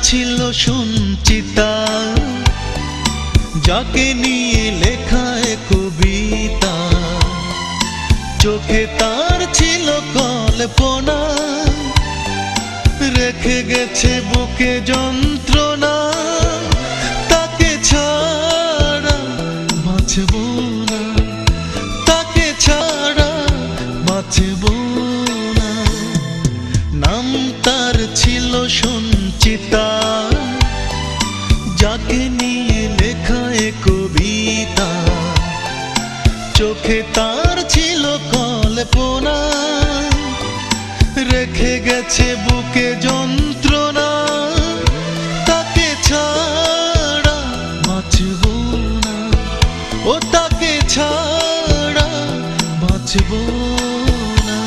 ছিল সঞ্চিতা, যাকে নিয়ে লেখায় কবিতা। চোখে তার ছিল কল্পনা, রেখে গেছে বুকে যন্ত্রণা। তাকে ছাড়া বাঁচব না, তাকে ছাড়া বাঁচব না। নাম তার ছিল সঞ্চিতা, যাকে নিয়ে লেখায় কবিতা। চোখে তার ছিল কল্পনা, রেখে গেছে বুকে যন্ত্রণা। তাকে ছাড়া বাঁচব না, ও তাকে ছাড়া বাঁচব না।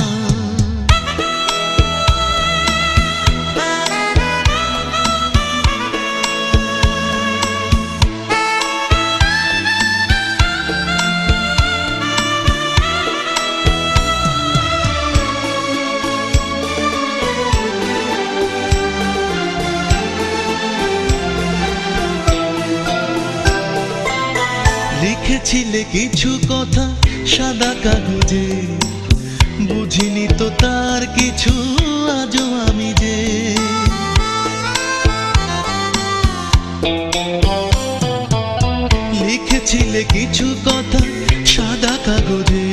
লিখেছিলে কিছু কথা সাদা কাগজে, বুঝিনি তো তার কিছু আজও আমি যে। লিখেছিলে কিছু কথা সাদা কাগজে,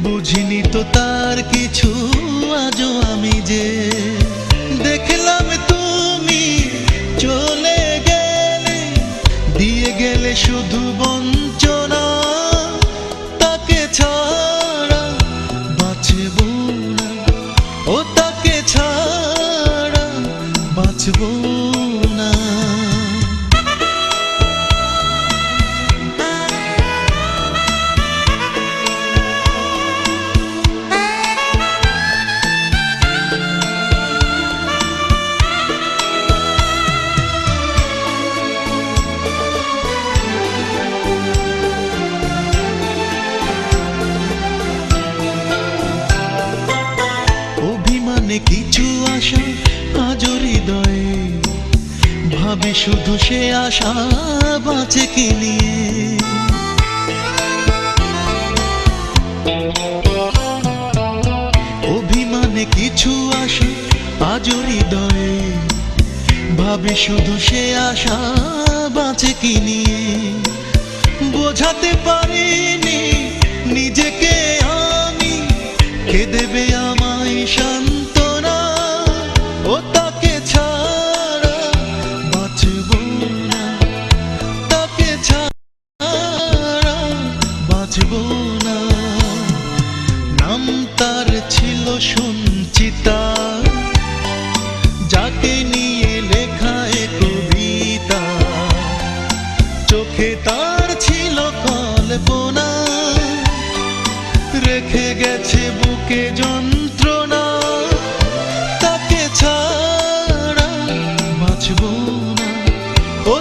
বুঝিনি তো তার কিছু আজও আমি যে। দেখলাম তুমি চলে গেলে, দিয়ে গেলে শুধু বঞ্চনা। তাকে ছাড়া বাঁচব না, ও তাকে ছাড়া বাঁচব না। কিছু আশা আজও হৃদয়ে, ভাবে শুধু সে আশা বাঁচে কি নিয়ে। অভিমানে কিছু আশা আজও হৃদয়ে, ভাবে শুধু সে আশা বাঁচে কি নিয়ে। বোঝাতে পারিনি নিজেকে আমি, কে দেবে আমায় সান্ত্বনা। ও তাকে ছাড়া বাঁচব না, তাকে ছাড়া বাঁচব না। নাম তার ছিল সঞ্চিতা, যাকে নিয়ে লেখায় কবিতা। চোখে তার ছিল কল্পনা, রেখে গেছে বুকে যন্ত্রণা। তাকে ছাড়া বাঁচব না, ও